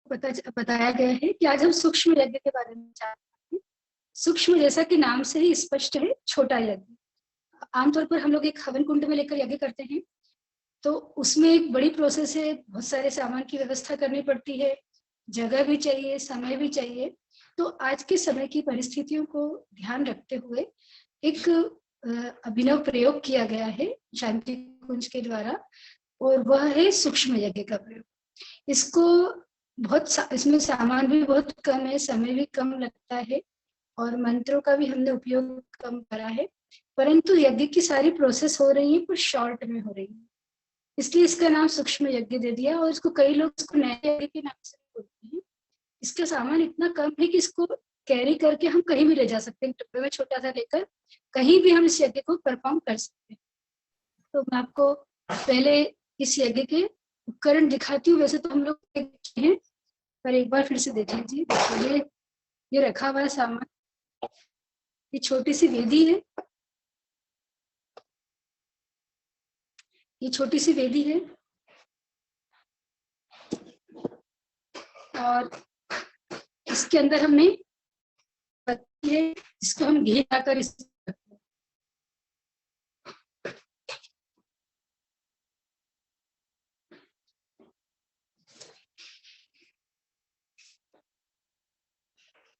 बताया गया है कि आज हम सूक्ष्म यज्ञ के बारे में जानते हैं। सूक्ष्म जैसा कि नाम से ही स्पष्ट है, छोटा यज्ञ। आमतौर पर हम लोग एक हवन कुंड में लेकर यज्ञ करते हैं, तो उसमें एक बड़ी प्रोसेस है, बहुत सारे सामान की व्यवस्था करनी पड़ती है, जगह भी चाहिए, समय भी चाहिए। तो आज के समय की परिस्थितियों को ध्यान रखते हुए एक अभिनव प्रयोग किया गया है शांति कुंज के द्वारा, और वह है सूक्ष्म यज्ञ का प्रयोग। इसको इसमें सामान भी बहुत कम है, समय भी कम लगता है, और मंत्रों का भी हमने उपयोग कम करा है, परंतु यज्ञ की सारी प्रोसेस हो रही है पर शॉर्ट में हो रही है, इसलिए इसका नाम सूक्ष्म यज्ञ दे दिया। और इसको कई लोग इसको नए यज्ञ के नाम से बोलते हैं। इसका सामान इतना कम है कि इसको कैरी करके हम कहीं भी ले जा सकते हैं, डब्बे में छोटा सा लेकर कहीं भी हम इस यज्ञ को परफॉर्म कर सकते हैं। तो मैं आपको पहले इस यज्ञ के उपकरण दिखाती हूँ। वैसे तो हम लोग हैं, पर एक बार फिर से देख लीजिए। देखिए, ये रखा हुआ है सामान। ये छोटी सी वेदी है, ये छोटी सी वेदी है, और इसके अंदर हमने पत्ती है जिसको हम घी लाकर इस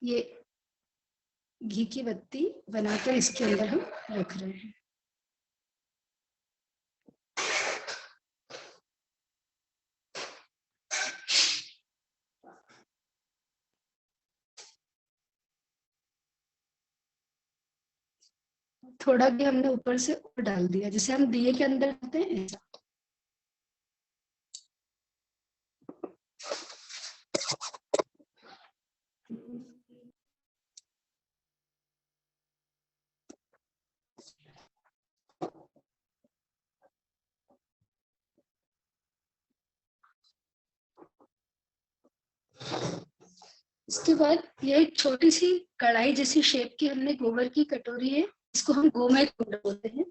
ये घी की बत्ती बनाकर इसके अंदर हम रख रहे हैं। थोड़ा भी हमने ऊपर से और डाल दिया, जैसे हम दिए के अंदर डालते हैं ऐसा। इसके बाद ये एक छोटी सी कढ़ाई जैसी शेप की हमने गोबर की कटोरी है, इसको हम गोमय कुंड बोलते हैं।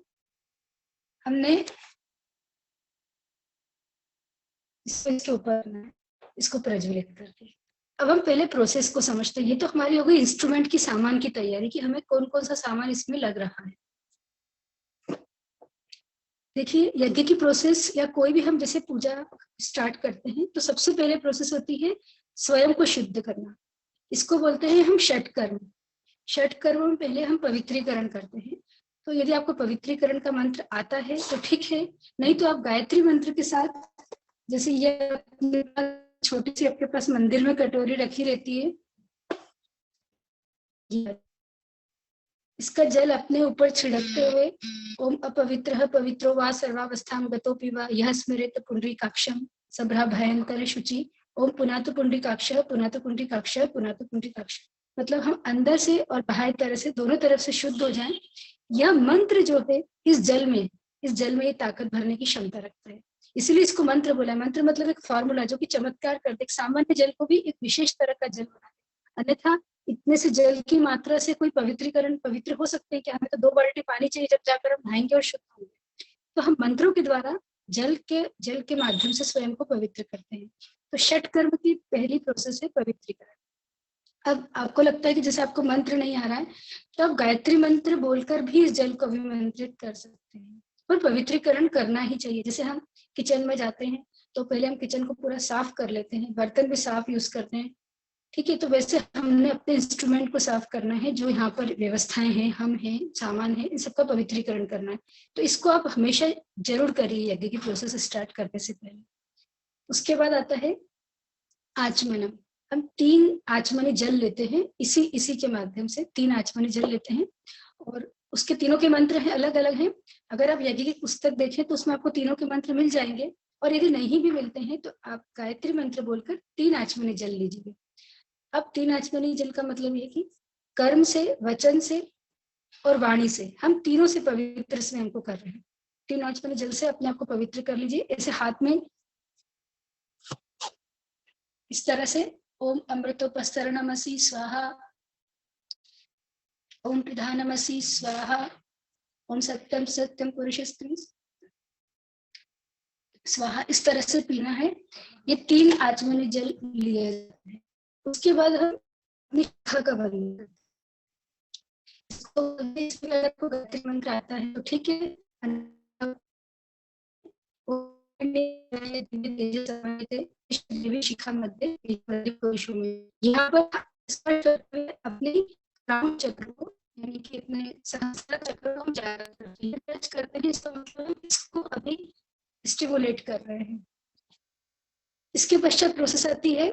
हमने इसके ऊपर इसको प्रज्वलित कर दिया। अब हम पहले प्रोसेस को समझते हैं। ये तो हमारी हो गई इंस्ट्रूमेंट की सामान की तैयारी, कि हमें कौन कौन सा सामान इसमें लग रहा है। देखिए, यज्ञ की प्रोसेस या कोई भी हम जैसे पूजा स्टार्ट करते हैं, तो सबसे पहले प्रोसेस होती है स्वयं को शुद्ध करना। इसको बोलते हैं हम षटकर्म। षटकर्म में पहले हम पवित्रीकरण करते हैं। तो यदि आपको पवित्रीकरण का मंत्र आता है तो ठीक है, नहीं तो आप गायत्री मंत्र के साथ, जैसे ये छोटी सी आपके पास मंदिर में कटोरी रखी रहती है, इसका जल अपने ऊपर छिड़कते हुए ओम अपवित्रः पवित्रो वा सर्वावस्थां गतोऽपि वा यः स्मरेत पुंडरीकाक्षं सभ्रा भयंकर शुचि ओम पुनातु पुंडरीकाक्षः पुनातु पुंडरीकाक्षः पुनातु पुंडरीकाक्षः। मतलब हम अंदर से और बाहर तरह से दोनों तरफ से शुद्ध हो जाएं। यह मंत्र जो है इस जल में ये ताकत भरने की क्षमता रखता है, इसलिए इसको मंत्र बोला है। मंत्र मतलब एक फॉर्मूला जो कि चमत्कार कर दे, सामान्य जल को भी एक विशेष तरह का जल बना दे। अन्यथा इतने से जल की मात्रा से कोई पवित्र हो सकते हैं क्या? हमें तो 2 बाल्टी पानी चाहिए जब जाकर हम नहाएंगे और शुद्ध होंगे। तो हम मंत्रों के द्वारा जल के माध्यम से स्वयं को पवित्र करते हैं। तो षट कर्म की पहली प्रोसेस है पवित्रीकरण। अब आपको लगता है कि जैसे आपको मंत्र नहीं आ रहा है, तो आप गायत्री मंत्र बोलकर भी इस जल को अभिमंत्रित कर सकते हैं, पर पवित्रीकरण करना ही चाहिए। जैसे हम किचन में जाते हैं तो पहले हम किचन को पूरा साफ कर लेते हैं, बर्तन भी साफ यूज करते हैं, ठीक है। तो वैसे हमने अपने इंस्ट्रूमेंट को साफ करना है, जो यहाँ पर व्यवस्थाएं हैं, हम हैं, सामान है, इन सबका पवित्रीकरण करना है। तो इसको आप हमेशा जरूर करिए यज्ञ की प्रोसेस स्टार्ट करने से पहले। उसके बाद आता है आचमनम। हम 3 आचमनी जल लेते हैं, इसी के माध्यम से 3 आचमनी जल लेते हैं, और उसके तीनों के मंत्र हैं, अलग अलग हैं। अगर आप यज्ञ की पुस्तक देखें तो उसमें आपको तीनों के मंत्र मिल जाएंगे, और यदि नहीं भी मिलते हैं तो आप गायत्री मंत्र बोलकर 3 आचमनी जल लीजिए। अब 3 आचमनी जल का मतलब ये कि कर्म से, वचन से और वाणी से हम तीनों से पवित्र स्वयं को कर रहे हैं। 3 आचमनी जल से अपने आप को पवित्र कर लीजिए। ऐसे हाथ में इस तरह से ओम अमृतोपस्तरणमसि स्वाहा, ओम प्रधानमसि स्वाहा, ओम सत्यम सत्यम पुरुषस्त्वं, स्वाहा, इस तरह से पीना है। ये 3 आचमनी जल लिए जाते हैं। उसके बाद हम अपनी शिखा का बंधन करते हैं। तो इसमें अगर आपको गायत्री मंत्र आता है तो ठीक है, देवी शिखा मध्ये यहाँ पर अपने राम चक्र को, यानी कि अपने सहस्त्र चक्र को हम जागृत करते हैं, टच करते हैं, इसका मतलब इसको अभी स्टिमुलेट कर रहे हैं। इसके पश्चात प्रोसेस आती है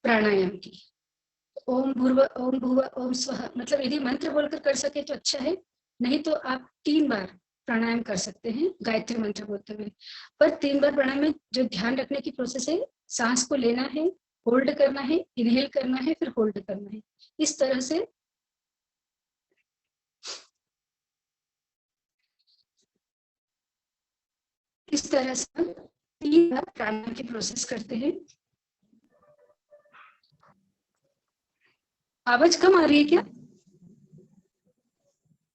प्राणायाम की। ओम भूर्व ओम भुव ओम स्वः, मतलब यदि मंत्र बोलकर कर सके तो अच्छा है, नहीं तो आप 3 बार प्राणायाम कर सकते हैं गायत्री मंत्र बोलते हुए। पर 3 बार प्राणायाम में जो ध्यान रखने की प्रोसेस है, सांस को लेना है, होल्ड करना है, इनहेल करना है, फिर होल्ड करना है। इस तरह से हम 3 बार प्राणायाम की प्रोसेस करते हैं। आवाज कम आ रही है क्या?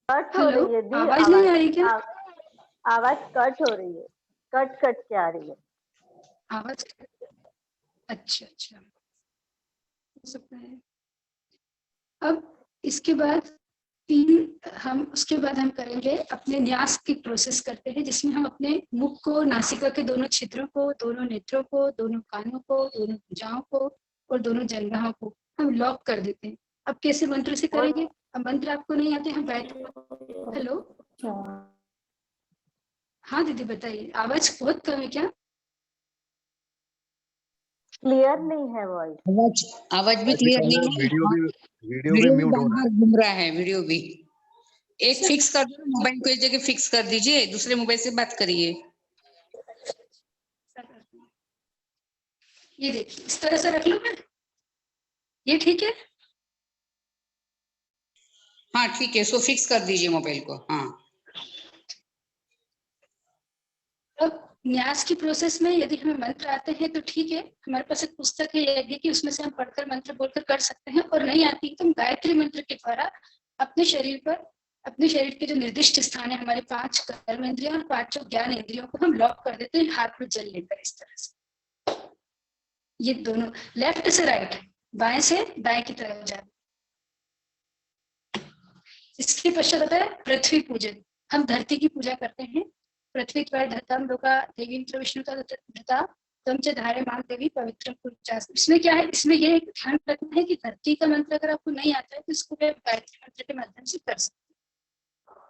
कट हो रही है दी, आवाज नहीं आ रही क्या? आवाज कट हो रही है, कट के आ रही है आवाज। अच्छा हो सकता है। अब इसके बाद उसके बाद हम करेंगे अपने न्यास की प्रोसेस करते हैं, जिसमें हम अपने मुख को, नासिका के दोनों छिद्रों को, दोनों नेत्रों को, दोनों कानों को, दोनों भुजाओं को और दोनों जंघाओं को हम लॉक कर देते हैं। अब कैसे मंत्र से करेंगे? अब मंत्र आपको नहीं आते, हम बैठ। हेलो, हाँ दीदी बताइए, आवाज बहुत कम है क्या? क्लियर नहीं है वॉइस। आवाज भी क्लियर नहीं है। वीडियो भी म्यूट हो रहा है। घूम रहा है वीडियो भी। एक फिक्स कर दो, मोबाइल को एक जगह फिक्स कर दीजिए, दूसरे मोबाइल से बात करिए। ये देखिए, इस तरह से रख लो मैं, ये ठीक है? हाँ ठीक है, सो फिक्स कर दीजिए मोबाइल को। हाँ, अब न्यास की प्रोसेस में यदि हमें मंत्र आते हैं तो ठीक है, हमारे पास एक पुस्तक है यज्ञ की, उसमें से हम पढ़कर मंत्र बोलकर कर सकते हैं, और नहीं आती तो हम गायत्री मंत्र के द्वारा अपने शरीर पर, अपने शरीर के जो निर्दिष्ट स्थान है, हमारे 5 कर्म इंद्रियों और 5 ज्ञान इंद्रियों को हम लॉक कर देते हैं हाथ में जल लेकर, इस तरह से। ये दोनों लेफ्ट से राइट, बाएं से दाएं की तरफ जाते। इसके पश्चात होता है पृथ्वी पूजन। हम धरती की पूजा करते हैं। पृथ्वी द्वार धर्तम लोका देवी विष्णु धृता तम च धारे मान देवी पवित्रम कुरुचास। इसमें क्या है, इसमें ये ध्यान रखना है कि धरती का मंत्र अगर आपको नहीं आता है तो इसको गायत्री मंत्र के माध्यम से कर सकते हैं।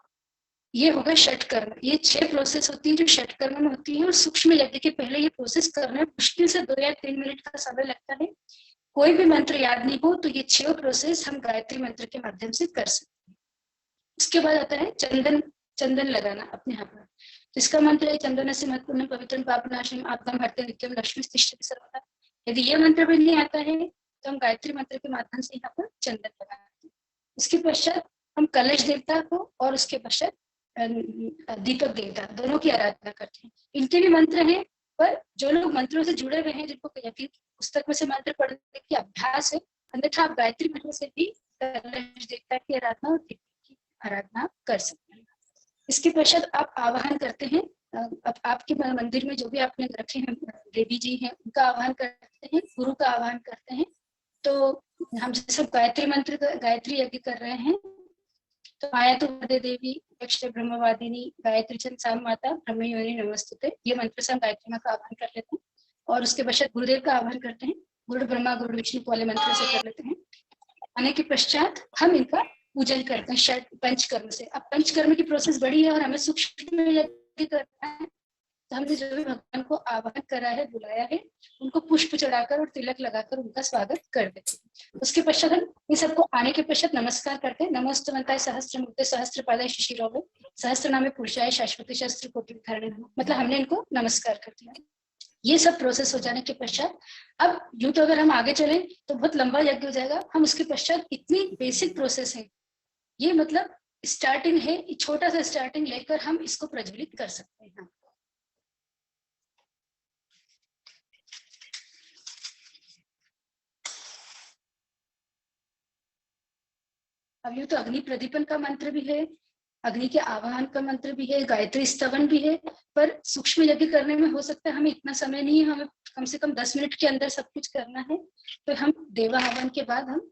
ये होगा षट कर्म। ये 6 प्रोसेस होती है जो षट कर्म में होती है, और सूक्ष्म यज्ञ के पहले ये प्रोसेस करना मुश्किल से 2 या 3 मिनट का समय लगता है। कोई भी मंत्र याद नहीं हो तो ये 6 प्रोसेस हम गायत्री मंत्र के माध्यम से कर सकते हैं। उसके बाद आता है चंदन लगाना अपने हाथ में। इसका मंत्र है चंदन से महत्वपूर्ण पवित्र पापनाशम आपदम हरते नित्यम लक्ष्मी तिष्ठति सर्वदा। यदि ये मंत्र भी नहीं आता है तो हम गायत्री मंत्र के माध्यम से यहाँ पर चंदन लगाते हैं। उसके पश्चात हम कलश देवता को और उसके पश्चात दीपक देवता दोनों की आराधना करते हैं। इनके भी मंत्र हैं, पर जो लोग मंत्रों से जुड़े हुए हैं, जिनको पुस्तक में से मंत्र पढ़ने की अभ्यास है, अन्यथा आप गायत्री मंत्र से भी कलश देवता की आराधना और दीपक की आराधना कर सकते हैं। इसके पश्चात आप आवाहन करते हैं। अब आपके मंदिर में जो भी आपने रखे हैं देवी जी हैं, उनका आवाहन करते हैं, गुरु का आवाहन करते हैं। तो हम सब गायत्री मंत्र, गायत्री यज्ञ कर रहे हैं। तो आया तो हृदय देवी दक्ष ब्रह्मवादिनी गायत्री चंद साम माता ब्रह्मयोनि नमस्तुते, ये मंत्र से हम गायत्री माँ का आवाहन कर लेते हैं। और उसके पश्चात गुरुदेव का आवाहन करते हैं। गुरु ब्रह्मा गुरु विष्णु वाले मंत्र से कर लेते हैं। आने के पश्चात हम इनका पूजन करते हैं षट पंचकर्म से। अब पंचकर्म की प्रोसेस बड़ी है और हमें सूक्ष्म यज्ञ करना है, तो हमने जो भी भगवान को आवाहन करा है, बुलाया है, उनको पुष्प चढ़ाकर और तिलक लगाकर उनका स्वागत कर देते हैं। उसके पश्चात हम इन सबको आने के पश्चात नमस्कार करते हैं। नमोस्तुवंताय सहस्त्रमूर्ते सहस्त्रपादाय शिशिरोवे सहस्त्रनामे पुरुषाय शाश्वती शस्त्र कोटि धारणे, मतलब हमने इनको नमस्कार कर दिया। ये सब प्रोसेस हो जाने के पश्चात अब यूं तो अगर हम आगे चले तो बहुत लंबा यज्ञ हो जाएगा। हम उसके पश्चात इतनी बेसिक प्रोसेस है, ये मतलब स्टार्टिंग है, छोटा सा स्टार्टिंग लेकर हम इसको प्रज्वलित कर सकते हैं। अब यूं तो अग्नि प्रदीपन का मंत्र भी है, अग्नि के आवाहन का मंत्र भी है, गायत्री स्तवन भी है, पर सूक्ष्म यज्ञ करने में हो सकता है हमें इतना समय नहीं है, हमें कम से कम 10 मिनट के अंदर सब कुछ करना है। तो हम देवा हवन के बाद हम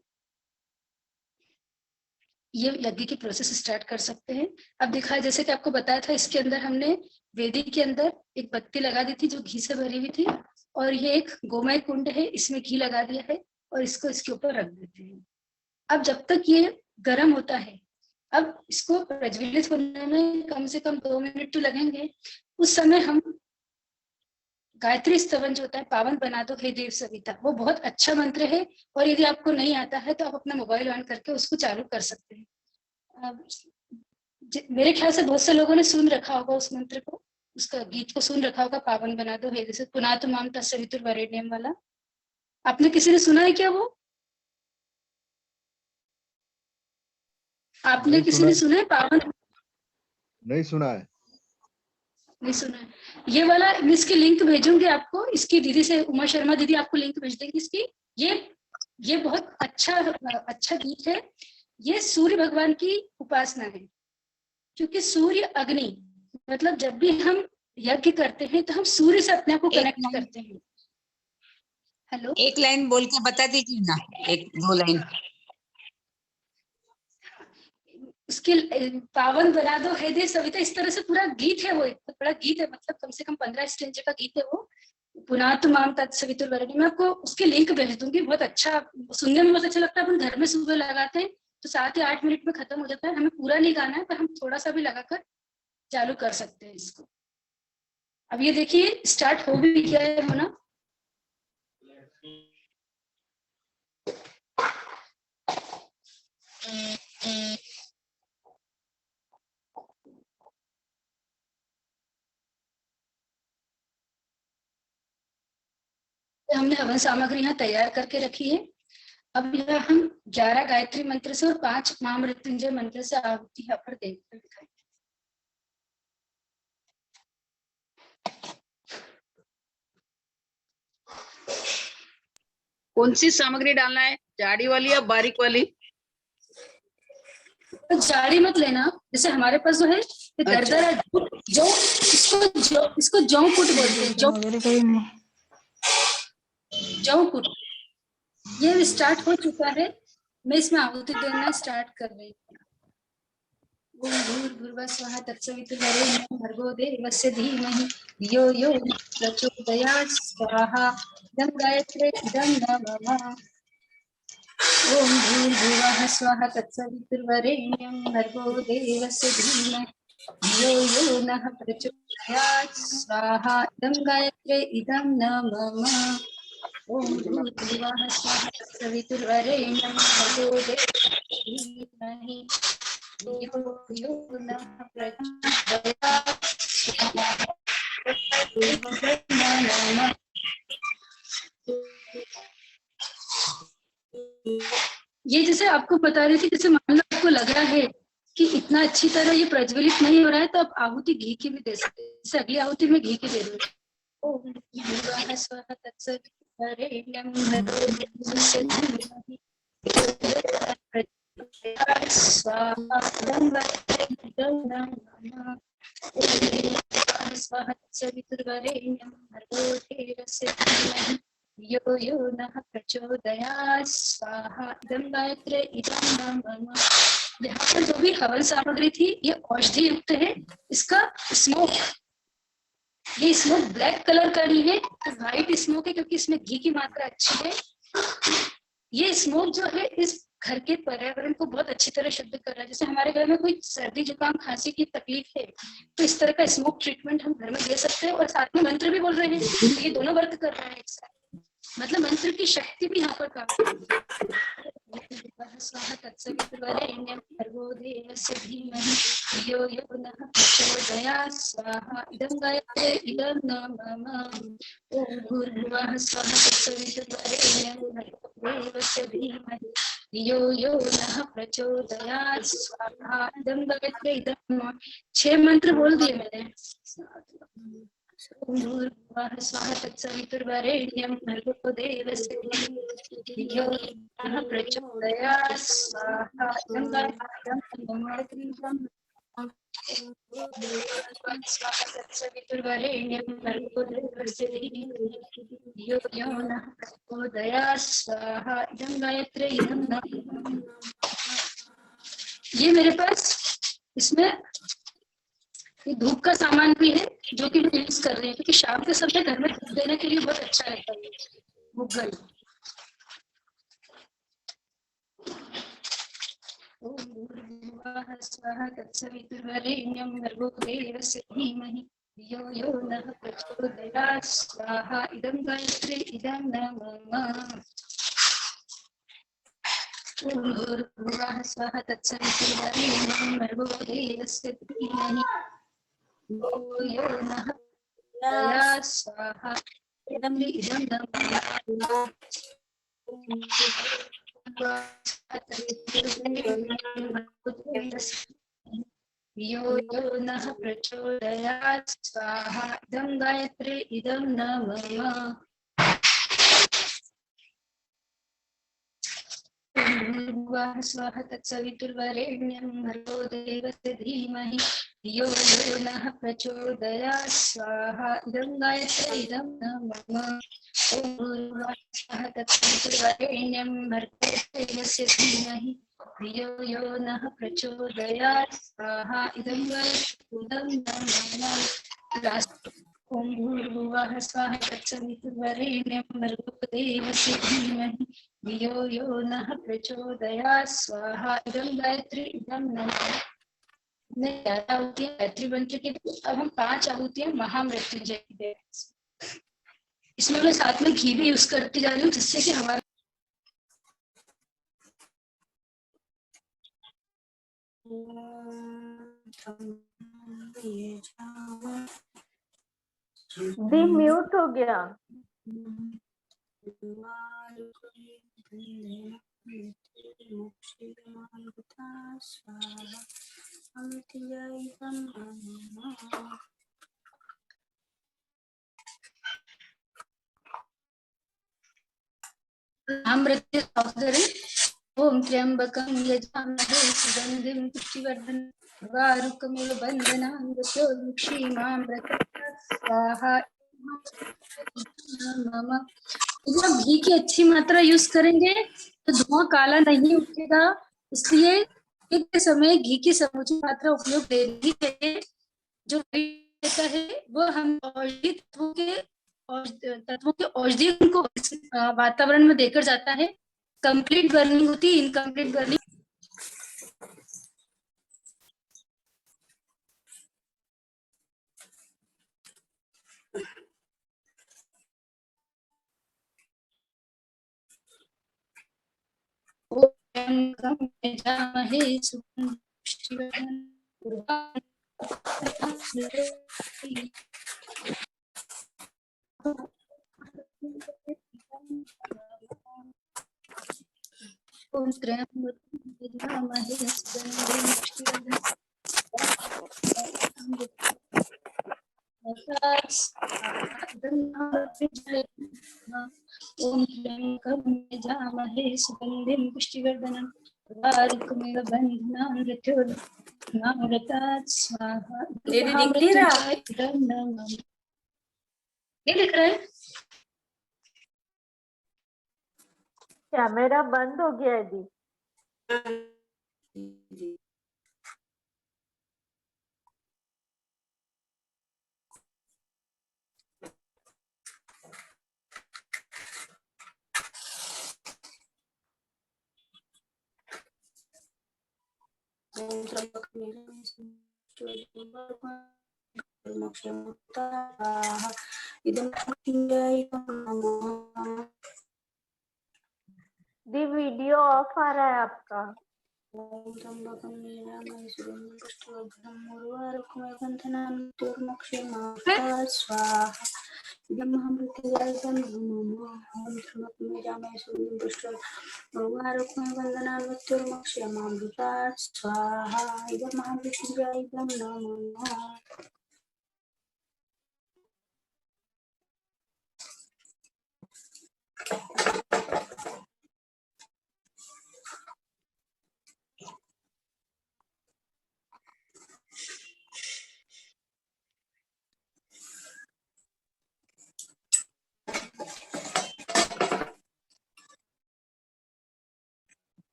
ये यज्ञ की प्रोसेस स्टार्ट कर सकते हैं। अब दिखा, जैसे कि आपको बताया था, इसके अंदर हमने वेदी के अंदर एक बत्ती लगा दी थी जो घी से भरी हुई थी, और ये एक गोमय कुंड है, इसमें घी लगा दिया है और इसको इसके ऊपर रख देते हैं। अब जब तक ये गर्म होता है, अब इसको प्रज्वलित होने में कम से कम 2 मिनट तो लगेंगे। उस समय हम गायत्री स्तवन जो होता है, पावन बना दो हे देव सविता, वो बहुत अच्छा मंत्र है, और यदि आपको नहीं आता है तो आप अपना मोबाइल ऑन करके उसको चालू कर सकते हैं। मेरे ख्याल से बहुत से लोगों ने सुन रखा होगा उस मंत्र को, उसका गीत को सुन रखा होगा, पावन बना दो हे, जैसे पुनातु माम तत्सवितुर्वरेण्यम वाला। आपने किसी ने सुना है क्या वो? आपने किसी ने सुना है पावन? नहीं सुना है। नहीं सुना है। ये वाला मैं इसकी लिंक भेजूंगी आपको, इसकी दीदी से, उमा शर्मा दीदी आपको लिंक भेज देंगी इसकी। ये बहुत अच्छा गीत है। ये सूर्य भगवान की उपासना है, क्योंकि सूर्य अग्नि, मतलब जब भी हम यज्ञ करते हैं तो हम सूर्य से अपने आप को कनेक्ट करते हैं। हेलो, एक लाइन बोल के बता दीजिए ना, 1-2 लाइन। उसके पावन बना दो हे देव सविता, इस तरह से पूरा गीत है वो, एक बड़ा गीत है, मतलब कम से कम 15 स्टेंज का गीत है वो, पुनातु माम तत्सवितुर्वरेण्यम। मैं आपको उसकी लिंक भेज दूंगी, बहुत अच्छा, सुनने में बहुत अच्छा लगता है। अपन घर में सुबह लगाते हैं तो 7 या 8 मिनट में खत्म हो जाता है। हमें पूरा नहीं गाना है, पर हम थोड़ा सा भी लगाकर चालू कर सकते हैं इसको। अब ये देखिए स्टार्ट हो भी गया है होना। हमने हवन सामग्री यहाँ तैयार करके रखी है। अब यह हम 11 गायत्री मंत्र से और 5 महामृत्युंजय मंत्र से आहुति यहाँ पर देखकर दिखाएंगे। कौन सी सामग्री डालना है, जाड़ी वाली या बारीक वाली? तो जाड़ी मत लेना, जैसे हमारे पास जो है ये दरदरा जो, इसको जौ कुट बोलते हैं, जौ कुट। ये स्टार्ट हो चुका है, मैं इसमें आहुति देना स्टार्ट कर रही हूँ। ओम भूर्भुवः स्वः तत्सवितुर्वरेण्यं भर्गो देवस्य धीमहि धियो यो न प्रचोदयात् स्वाहा। इदं गायत्रे इदं नमः। ओम भूर्भुवः स्वः तत्सवितुर्वरेण्यं भर्गो देवस्य धीमहि धियो यो नः प्रचोदयात् स्वाहा। इदं गायत्रे इदं नमः। ओम भूर्भुवः स्वः तत्सवितुर्वरेण्यं भर्गो देवस्य धीमहि यो नः प्रचोदयात् स्वाहा। ये जैसे आपको बता रही थी, जैसे मान लो आपको लग रहा है कि इतना अच्छी तरह ये प्रज्वलित नहीं हो रहा है, तो आप आहुति घी की भी दे सकते हैं। जैसे अगली आहुति में घी की दे दूँ। ओम भूर्भुवः स्वः तत्सवितुर्वरेण्यं भर्गो देवस्य धीमहि स्वाहा। इदं गायत्रे इदं नमः। स्वाहा तत्सवितुर्वरेण्यं भर्गो देवस्य धीमहि यो यो नः प्रचोदयात् स्वाहा। इदं गायत्रे इदं नमः। यहाँ पर जो भी हवन सामग्री थी ये औषधि युक्त है। इसका स्मोक, ये स्मोक ब्लैक कलर का नहीं है, व्हाइट स्मोक है, क्योंकि इसमें घी की मात्रा अच्छी है। ये स्मोक जो है इस घर के पर्यावरण को बहुत अच्छी तरह शुद्ध कर रहा है। जैसे हमारे घर में कोई सर्दी जुकाम खांसी की तकलीफ है तो इस तरह का स्मोक ट्रीटमेंट हम घर में दे सकते हैं, और साथ में मंत्र भी बोल रहे हैं, तो ये दोनों वर्क कर रहे हैं एक साथ, मतलब मंत्र की शक्ति भी यहाँ पर काम। स्वाहा तत्सवितुर्वरेण्यं भर्गो देवस्य धीमहि धियो यो नः प्रचोदयात् स्वाहा। इदं गायत्रे इदं नमः। ओम भूर्भुवः स्वः तत्सवितुर्वरेण्यं भर्गो देवस्य धीमहि धियो यो नः प्रचोदयात् स्वाहा। इदं गायत्रे इदं नमः। 6 मंत्र बोल दिए मैंने। ओम भूर्भुवः स्वः तत्सवितुर्वरेण्यं भर्गो देवस्य धीमहि धियो यो नः प्रचोदयात् स्वाहा। इदं गायत्रे इदं नमः। तत्सवितुर्वरेण्यं भर्गो देवस्य धीमहि धियो यो नः प्रचोदयात् स्वाहा इदं गायत्री इदं नमः। ये मेरे पास इसमें ये धूप का सामान भी है जो कि मैं यूज कर रही हूँ क्योंकि शाम के समय घर में धूप देने के लिए बहुत अच्छा रहता है मुगल। ओम भूर्भुवः स्वः तत्सवितुर्वरेण्यं भर्गो देवस्य धीमहि धियो यो नः प्रचोदयात् स्वाहा इदं गायत्री इदं नमः। ओम भूर्भुवः स्वः तत्सवितुर्वरेण्यं भर्गो देवस्य धीमहि धियो यो नः प्रचोदयात् स्वाहा इदं नमः। यो यो नः प्रचोदयात् स्वाहा इदं गायत्री इदं नमः। भूर्भुवः स्वः तत्सवितुर्वरेण्यं भर्गो देवस्य धीमहि धियो यो नः प्रचोदयात् स्वाहा इदं गायत्री इदं नमः। ओम भूर्भुवः स्वः तत्सवितुर्वरेण्यं भर्गो देवस्य धीमहि धियो यो नः प्रचोदयात् स्वाहा इदं गायत्री इदं नमः। ओम भूर्भुवः स्वः तत्सवितुर्वरेण्यं भर्गो देवस्य धीमहि धियो यो नः प्रचोदयात् स्वाहा इदं गायत्री इदं नमः। 11 आहुतियां गायत्री मंत्र की, अब हम 5 आहुतियां महामृत्युंजय की दे। इसमें मैं साथ में घी भी यूज करती जा रही हूँ जिससे कि हमारा दी म्यूट हो गया। महामृत्यु सौंदर्य। ओम त्र्यंबकं यजामहे सुगंधिं पुष्टिवर्धनम् उर्वारुकमिव बन्धनान् मृत्योर्मुक्षीमामृतात् स्वाहा। नमः। यदि आप घी की अच्छी मात्रा यूज करेंगे तो धुआं काला नहीं उठेगा, इसलिए एक के समय घी की समुचित मात्रा उपयोग लेनी चाहिए। जो देता है वो हम औषधि तत्वों के औषधि को वातावरण में देकर जाता है। कंप्लीट बर्निंग होती है, इनकम्प्लीट बर्निंग ओम त्र्यंबकं सुगंधिं पुष्टिवर्धनम् उर्वारुकमिव बन्धनान् मृत्योर्मुक्षीमामृतात् स्वाहा। दीदी दिख नहीं रहा? नहीं दिख रहा है? कैमरा बंद हो गया है दी। दी वीडियो ऑफ आ रहा है आपका।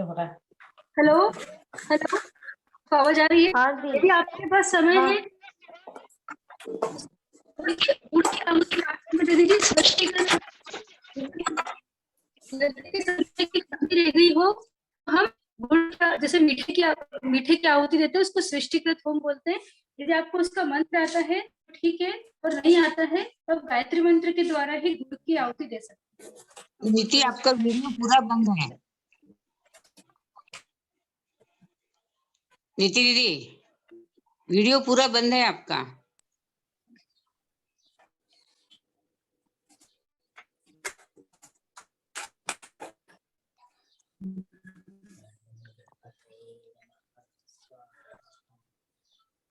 हो रहा है। हेलो हेलो, आवाज आ रही है? हाँ दी। यदि आपके पास समय हाँ। है उड़ के आगे दे दीजिए। स्पष्टीकरण रह गई हो, हम गुड़ का जैसे मीठे की आहुति देते हैं, उसको सृष्टिकृत होम बोलते हैं। यदि आपको उसका मंत्र आता है ठीक है, और नहीं आता है तो आप गायत्री मंत्र के द्वारा ही गुड़ की आहुति दे सकते हैं। नीति आपका वीडियो पूरा बंद है। नीति दीदी, वीडियो पूरा बंद है आपका।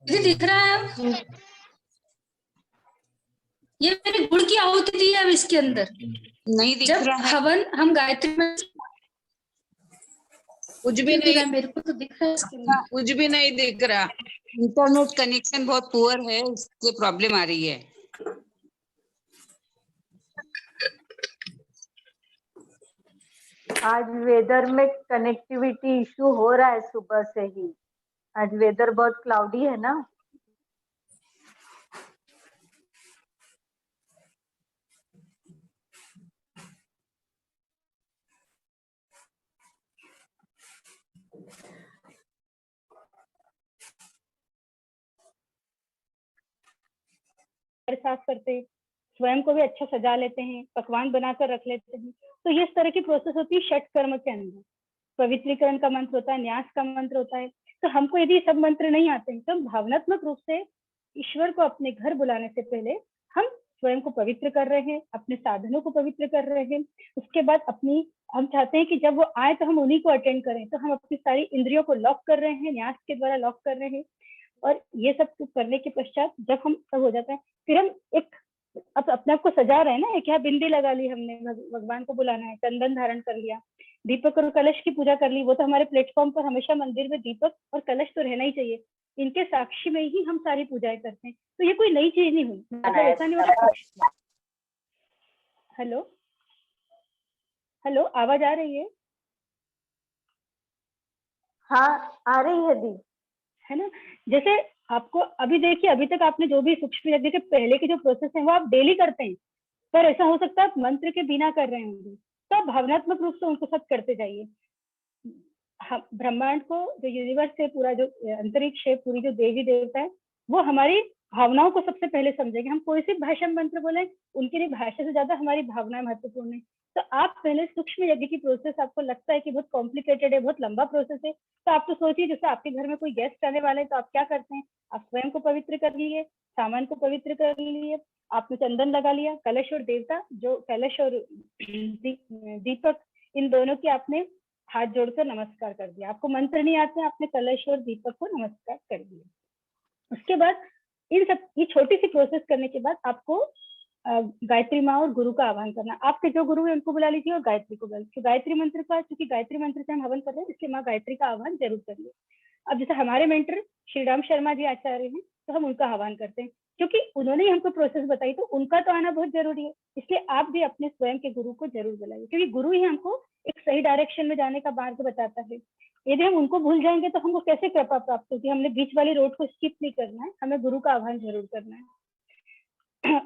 दीदी दिख रहा है अब? ये मैंने गुड़ की आहुति दी है अब इसके अंदर। नहीं दिख जब रहा है, हवन हम गायत्री मंत्र कुछ भी क्यों दिख रहा नहीं, है? मेरे को तो दिख रहा है इसके अंदर। कुछ भी नहीं दिख रहा। इंटरनेट कनेक्शन बहुत पुअर है, इससे प्रॉब्लम आ रही है। आज वेदर में कनेक्टिविटी इशू हो रहा है सुबह से ही। आज वेदर बहुत क्लाउडी है ना। साफ करते हैं, स्वयं को भी अच्छा सजा लेते हैं, पकवान बनाकर रख लेते हैं। तो ये इस तरह की प्रोसेस होती है षट कर्म के अंदर। पवित्रीकरण का मंत्र होता है, न्यास का मंत्र होता है। तो हमको यदि सब मंत्र नहीं आते हैं तो हम भावनात्मक रूप से ईश्वर को अपने घर बुलाने से पहले हम स्वयं को पवित्र कर रहे हैं, अपने साधनों को पवित्र कर रहे हैं। उसके बाद हम चाहते हैं कि जब वो आए तो हम उन्हीं को अटेंड करें, तो हम अपनी सारी इंद्रियों को लॉक कर रहे हैं, न्यास के द्वारा लॉक कर रहे हैं। और ये सब करने के पश्चात जब हम सब हो जाता है, फिर हम एक अब अपने आप को सजा रहे हैं ना। एक यहाँ बिंदी लगा ली हमने, भगवान को बुलाना है, चंदन धारण कर लिया, दीपक और कलश की पूजा कर ली। वो तो हमारे प्लेटफॉर्म पर हमेशा मंदिर में दीपक और कलश तो रहना ही चाहिए। इनके साक्षी में ही हम सारी पूजाएं करते हैं। तो ये कोई नई चीज नहीं हुई, मतलब ऐसा नहीं होता। हेलो हेलो, आवाज आ रही है? हाँ आ रही है दी। है ना। जैसे आपको अभी देखिए, अभी तक आपने जो भी सूक्ष्म यज्ञ के पहले के जो प्रोसेस है वो आप डेली करते हैं, पर ऐसा हो सकता है आप मंत्र के बिना कर रहे होंगे, तो आप भावनात्मक रूप से उनको सब करते जाइए। ब्रह्मांड को, जो यूनिवर्स है, पूरा जो अंतरिक्ष है, पूरी जो देवी देवता है, वो हमारी भावनाओं को सबसे पहले समझेंगे। हम कोई सी भाषा मंत्र बोले, उनके लिए भाषा से ज्यादा हमारी भावनाएं महत्वपूर्ण है। तो आप पहले सूक्ष्म यज्ञ की प्रोसेस आपको लगता है कि बहुत कॉम्प्लिकेटेड है, बहुत लंबा प्रोसेस है, तो आप तो सोचिए जैसे आपके घर में कोई गेस्ट आने वाले हैं तो आप क्या करते हैं? आप स्वयं को पवित्र कर लिए, सामान को पवित्र कर लिए, आपने चंदन लगा लिया, कलश और देवता, जो कलश और दीपक, इन दोनों की आपने हाथ जोड़कर नमस्कार कर दिया। आपको मंत्र नहीं आते, आपने कलश और दीपक को नमस्कार कर दिया। उसके बाद इन सब ये छोटी सी प्रोसेस करने के बाद आपको गायत्री माँ और गुरु का आह्वान करना। आपके जो गुरु है उनको बुला लीजिए और गायत्री को बुला लीजिए। गायत्री मंत्र का, क्योंकि गायत्री मंत्र से हम हवन कर रहे हैं, इसलिए माँ गायत्री का आह्वान जरूर करिए। अब जैसे हमारे मेंटर श्री राम शर्मा जी आचार्य हैं, तो हम उनका आह्वान करते हैं, क्योंकि उन्होंने ही हमको प्रोसेस बताई, तो उनका तो आना बहुत जरूरी है। इसलिए आप भी अपने स्वयं के गुरु को जरूर बुलाइए, क्योंकि गुरु ही हमको एक सही डायरेक्शन में जाने का मार्ग बताता है। यदि हम उनको भूल जाएंगे तो हमको कैसे कृपा प्राप्त होगी? हमने बीच वाली रोड को स्किप नहीं करना है, हमें गुरु का आह्वान जरूर करना है।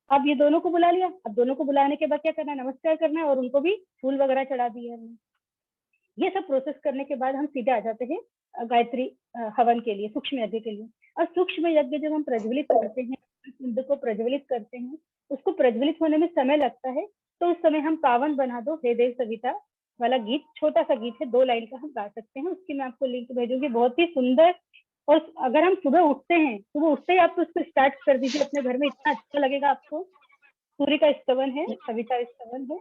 अब ये दोनों को बुला लिया। अब दोनों को बुलाने के बाद क्या करना है? नमस्कार करना है, और उनको भी फूल वगैरह चढ़ा दिए हमने। ये सब प्रोसेस करने के बाद हम सीधे आ जाते हैं गायत्री हवन के लिए, सूक्ष्म यज्ञ के लिए। और सूक्ष्म यज्ञ जब हम प्रज्वलित करते हैं, कुंड को प्रज्वलित करते हैं, उसको प्रज्वलित होने में समय लगता है। तो उस समय हम पावन बना दो हे देव सविता वाला गीत, छोटा सा गीत है, 2 लाइन का, हम गा सकते हैं। उसकी मैं आपको लिंक भेजूंगी, बहुत ही सुंदर। और अगर हम सुबह उठते हैं, सुबह उठते ही आप उसको स्टार्ट कर दीजिए अपने घर में, इतना अच्छा लगेगा आपको। सूर्य का स्तवन है, सविता स्तवन है।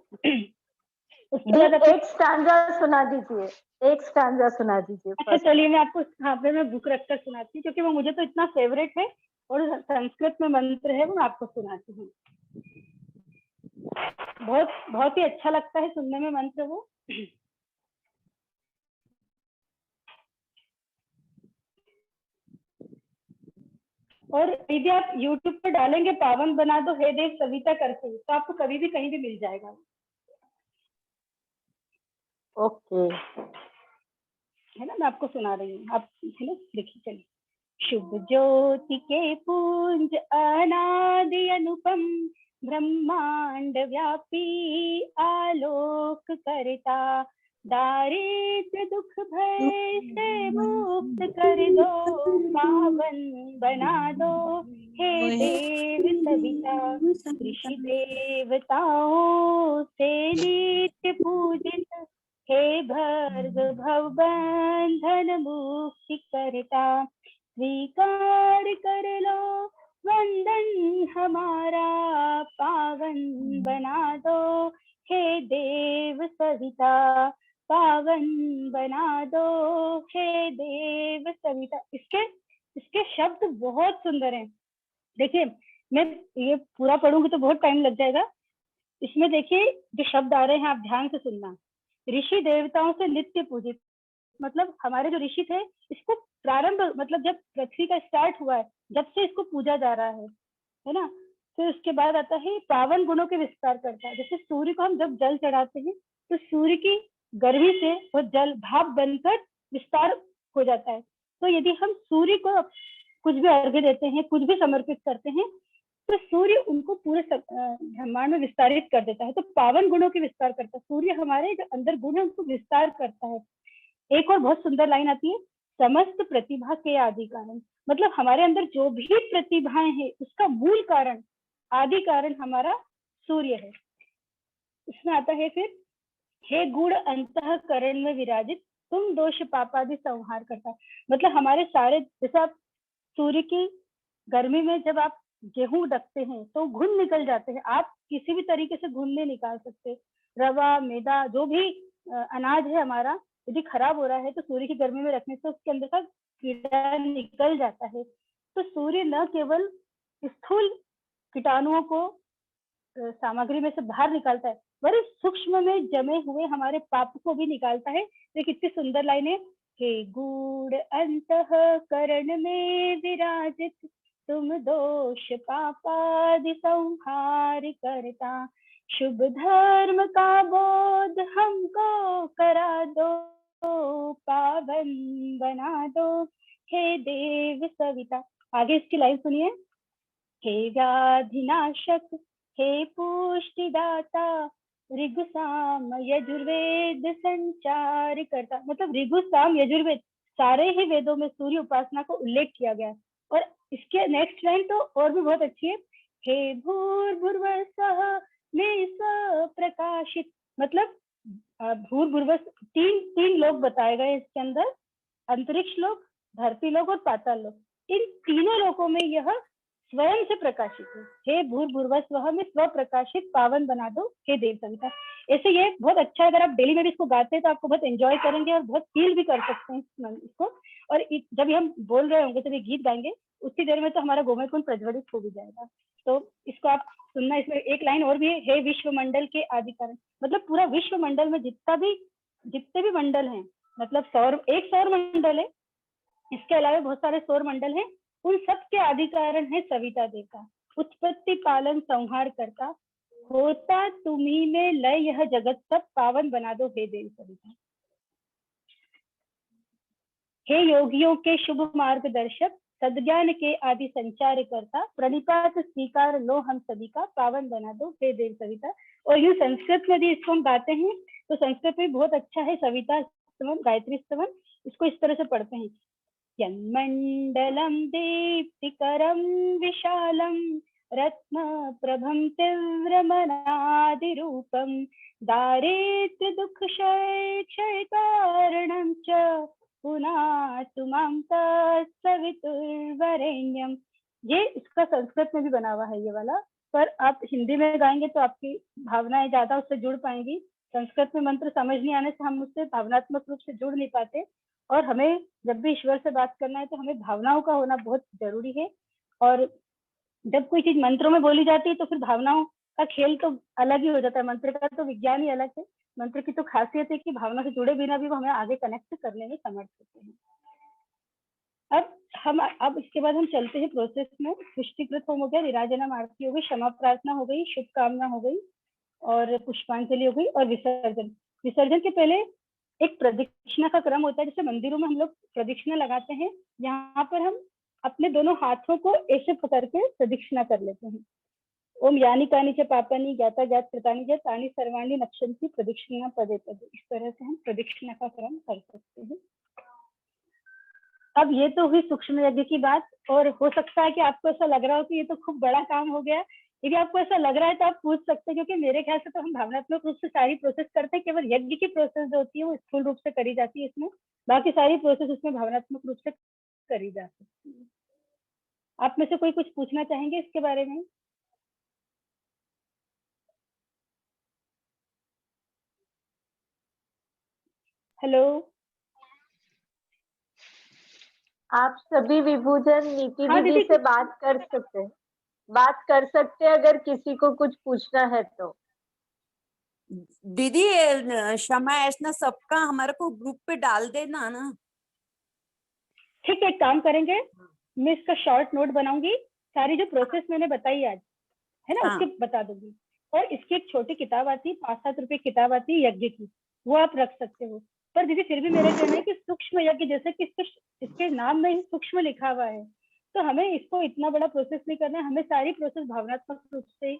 एक स्टांजा सुना दीजिए, एक स्टांजा सुना दीजिए। अच्छा चलिए, मैं आपको यहाँ पे मैं बुक रखकर सुनाती हूँ, क्योंकि वो मुझे तो इतना फेवरेट है, और संस्कृत में मंत्र है, वो मैं आपको सुनाती हूँ। बहुत बहुत ही अच्छा लगता है सुनने में मंत्र वो। और यदि आप YouTube पर डालेंगे पावन बना दो हे देव सविता करके, तो आपको कभी भी कहीं भी मिल जाएगा। ओके। मैं आपको सुना रही हूँ, आप है ना, देखिए चलिए। शुभ ज्योति के पुंज अनादि अनुपम, ब्रह्मांड व्यापी आलोक करता, दारिद्र दुख भय से मुक्त कर दो, पावन बना दो हे देव सविता। ऋषि देवताओं से नित्य पूजित, हे भर्ग भव बंधन मुक्ति करता, स्वीकार कर लो वंदन हमारा, पावन बना दो हे देव सविता, पावन बना दो हे देव सविता। इसके शब्द बहुत सुंदर हैं। देखिए मैं ये पूरा पढ़ूंगी तो बहुत टाइम लग जाएगा। इसमें देखिए जो शब्द आ रहे हैं आप ध्यान से सुनना। ऋषि देवताओं से नित्य पूजित, मतलब हमारे जो ऋषि थे, इसको प्रारंभ मतलब जब पृथ्वी का स्टार्ट हुआ है, जब से इसको पूजा जा रहा है ना। फिर उसके बाद आता है पावन गुणों के विस्तार करता है। जैसे सूर्य को हम जब जल चढ़ाते हैं तो सूर्य की गर्मी से वो जल भाप बनकर विस्तार हो जाता है। तो यदि हम सूर्य को कुछ भी अर्घ्य देते हैं, कुछ भी समर्पित करते हैं, तो सूर्य उनको पूरे ब्रह्मांड में विस्तारित कर देता है। तो पावन गुणों के विस्तार करता है। सूर्य हमारे जो अंदर गुण है उनको विस्तार करता है। एक और बहुत सुंदर लाइन आती है, समस्त प्रतिभा के आदि कारण, मतलब हमारे अंदर जो भी प्रतिभाएं हैं उसका मूल कारण, आदि कारण हमारा सूर्य है। इसमें आता है फिर, हे गुण अंतःकरण में विराजित, तुम दोष पापादि संहार करता। मतलब हमारे सारे, जैसे आप सूर्य की गर्मी में जब आप गेहूं रखते हैं तो घुन निकल जाते हैं। आप किसी भी तरीके से घुन नहीं निकाल सकते। रवा, मैदा, जो भी अनाज है हमारा, यदि खराब हो रहा है तो सूर्य की गर्मी में रखने से उसके अंदर का कीड़ा निकल जाता है। तो सूर्य न केवल स्थूल कीटाणुओं को सामग्री में से बाहर निकालता है, बड़े सूक्ष्म में जमे हुए हमारे पाप को भी निकालता है। ये कितनी सुंदर लाइन है, हे गूढ़ अंतःकरण में विराजित, तुम दोष पापादि संहार करता, शुभ धर्म का बोध हमको करा दो, पावन बना दो हे देव सविता। आगे इसकी लाइन सुनिए, हे व्याधिनाशक, हे पुष्टिदाता, ऋगु साम यजुर्वेद संचार करता। मतलब ऋगु साम यजुर्वेद सारे ही वेदों में सूर्य उपासना को उल्लेख किया गया है। और इसके नेक्स्ट लाइन तो और भी बहुत अच्छी है, हे भूर्भुवस्सुः में प्रकाशित, मतलब भूर्भुवः तीन लोग बताए गए इसके अंदर, अंतरिक्ष लोक, धरती लोक और पाताल लोक। इन तीनों लोकों में यह स्वयं से प्रकाशित है। हे भूर्भुवस्सुः में स्व प्रकाशित, पावन बना दो हे देव सविता। ऐसे ये बहुत अच्छा है, अगर आप डेली में भी इसको गाते हैं तो आपको बहुत एंजॉय करेंगे और बहुत फील भी कर सकते हैं इसको। और जब हम बोल रहे होंगे, जब ये गीत गाएंगे, उतनी देर में तो हमारा गोमय कुंड प्रज्वलित हो भी जाएगा। तो इसको आप सुनना। इसमें एक लाइन और भी है, हे विश्व मंडल के आदि कारण, मतलब पूरा विश्व मंडल में जितने भी मंडल हैं, मतलब एक सौर मंडल है, इसके अलावा बहुत सारे सौर मंडल हैं, उन सब के आदि कारण है सविता देवता। उत्पत्ति पालन संहार करता, होता तुम्ही में लय यह जगत सब, पावन बना दो हे देव सविता। हे योगियों के शुभ मार्गदर्शक, सद्ज्ञान के आदि संचार करता, प्रणिपात स्वीकार लो हम सभी का, पावन बना दो हे देव सविता। और यूं संस्कृत में भी इसको हम गाते हैं तो संस्कृत में बहुत अच्छा है सविता स्तवन, गायत्री स्तवन। इसको इस तरह से पढ़ते हैं, यन्मण्डलं दीप्तिकरं विशालं, रत्नप्रभं तीव्रमनादिरूपं, दारिद्र्य दुःख क्षयकारणं च, पुनातु मां तत्सवितुर्वरेण्यं। ये इसका संस्कृत में भी बना हुआ है ये वाला, पर आप हिंदी में गाएंगे तो आपकी भावनाएं ज्यादा उससे जुड़ पाएंगी। संस्कृत में मंत्र समझ नहीं आने से हम उससे भावनात्मक रूप से जुड़ नहीं पाते। और हमें जब भी ईश्वर से बात करना है तो हमें भावनाओं का होना बहुत जरूरी है। और जब कोई चीज मंत्रों में बोली जाती है तो फिर भावनाओं का खेल तो अलग ही हो जाता है। मंत्र का तो विज्ञान ही अलग है। मंत्र की तो खासियत है कि भावना से जुड़े बिना भी वो हमें आगे कनेक्ट करने में समर्थ होते हैं। अब इसके बाद हम चलते हैं प्रोसेस में। पुष्टिकृत होम हो गया, विराजनम आरती हो गई, क्षमा प्रार्थना हो गई, शुभकामना हो गई और पुष्पांजलि हो गई और विसर्जन। विसर्जन के पहले एक प्रदक्षिणा का क्रम होता है, जैसे मंदिरों में हम लोग प्रदक्षिणा लगाते हैं, यहाँ पर हम अपने दोनों हाथों को ऐसे पकड़ के प्रदक्षिणा कर लेते हैं। ओम यानी कानी च पापानी ज्ञाता ज्ञात कृतानि च तानि सर्वाणि नश्यन्ति प्रदक्षिणा पदे पदे। इस तरह से हम प्रदक्षिणा का क्रम कर सकते हैं। अब ये तो हुई सूक्ष्म यज्ञ की बात, और हो सकता है कि आपको ऐसा लग रहा हो कि ये तो खूब बड़ा काम हो गया। यदि आपको ऐसा लग रहा है तो आप पूछ सकते हैं, क्योंकि मेरे ख्याल से तो हम भावनात्मक रूप से सारी प्रोसेस करते हैं, केवल यज्ञ की प्रोसेस जो होती है वो स्थूल रूप से करी जाती है इसमें, बाकी सारी प्रोसेस उसमें भावनात्मक रूप से करी जा सकती है। आप में से कोई कुछ पूछना चाहेंगे इसके बारे में? हेलो, आप सभी विभूजन नीति हाँ दीदी दीदी, से बात कर सकते हैं अगर किसी को कुछ पूछना है तो। दीदी क्षमा याचना सबका हमारे को ग्रुप पे डाल देना ना। ठीक है, एक काम करेंगे, मैं इसका शॉर्ट नोट बनाऊंगी, सारी जो प्रोसेस मैंने बताई आज है ना, हाँ। उसके बता दूंगी। और इसकी एक छोटी किताब आती है, 5-7 रुपए किताब आती है यज्ञ की, वो आप रख सकते हो। पर दीदी फिर भी मेरा कहना है कि सूक्ष्म यज्ञ, जैसे कि इसके नाम में ही सूक्ष्म लिखा हुआ है, तो हमें इसको इतना बड़ा प्रोसेस नहीं करना है, हमें सारी प्रोसेस भावनात्मक रूप से,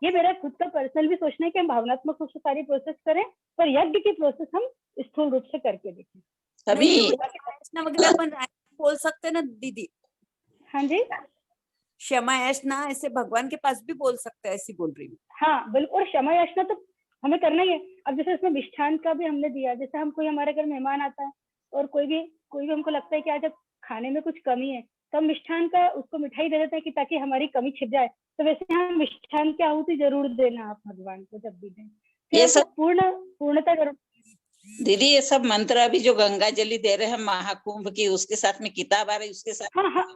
ये मेरा खुद का पर्सनल भी सोचना है कि हम भावनात्मक रूप से सारी प्रोसेस करें, पर यज्ञ की प्रोसेस हम स्थूल रूप से करके देखें। सभी याचना वगैरह अपन बोल सकते हैं ना दीदी? हाँ जी, क्षमा याचना ऐसे भगवान के पास भी बोल सकते हैं, ऐसी बोल रही हूँ। हाँ बिल्कुल, और क्षमा याचना तो हमें करना ही है। अब जैसे इसमें मिष्ठान का भी हमने दिया, जैसे हम कोई हमारे घर मेहमान आता है और कोई भी हमको लगता है कि आज खाने में कुछ कमी है, तो हम मिष्ठान का उसको मिठाई दे देते हैं कि ताकि हमारी कमी छिप जाए। तो वैसे हम मिष्ठान की आहुति जरूर देना आप भगवान को जब भी दें, ये फिर आपको पूर्णता करो। दीदी ये सब मंत्र अभी जो गंगा जली दे रहे हैं महाकुंभ की, उसके साथ में किताब आ रही, उसके साथ हाँ हाँ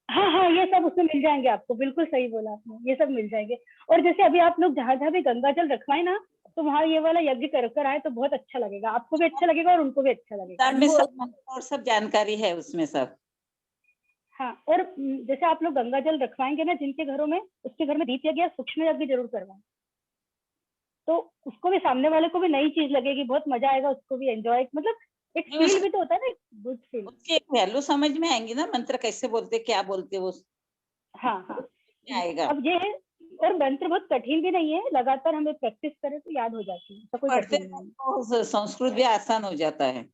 हाँ हाँ, ये सब उसमें मिल जाएंगे आपको, बिल्कुल सही बोला आपने, ये सब मिल जाएंगे। और जैसे अभी आप लोग जहाँ जहाँ भी गंगा जल रखवाए ना, तो वहाँ ये वाला यज्ञ कर आए तो बहुत अच्छा लगेगा, आपको भी अच्छा लगेगा और उनको भी अच्छा लगेगा। में सब मंत्र और सब जानकारी है उसमें सब। हाँ, और जैसे आप लोग गंगा जल रखवाएंगे ना जिनके घरों में, उसके घर में दीप यज्ञ या सूक्ष्म यज्ञ जरूर करवाएं, तो उसको भी, सामने वाले को भी नई चीज लगेगी, बहुत मजा आएगा, उसको भी एंजॉय, मतलब एक फील भी तो होता है ना, गुड फील। उसकी एक वैल्यू समझ में आएंगी ना, मंत्र कैसे बोलते, क्या बोलते वो हाँ हाँ आएगा। अब ये है, और मंत्र बहुत कठिन भी नहीं है, लगातार हमें प्रैक्टिस करें तो याद हो जाती है, तो कोई पढ़ते कठिन नहीं। तो संस्कृत भी आसान हो जाता है।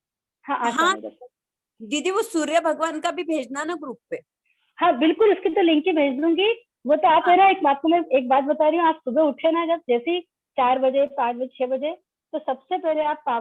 हाँ आसान हो जाता है। दीदी वो सूर्य भगवान का भी भेजना ना ग्रुप पे। हाँ बिल्कुल, उसकी तो लिंक ही भेज दूंगी। वो तो आप है ना, एक आपको मैं एक बात बता रही हूँ, आप सुबह उठे ना जब, जैसे ही 4 बजे 5 बजे 6 बजे, तो सबसे पहले आप पावन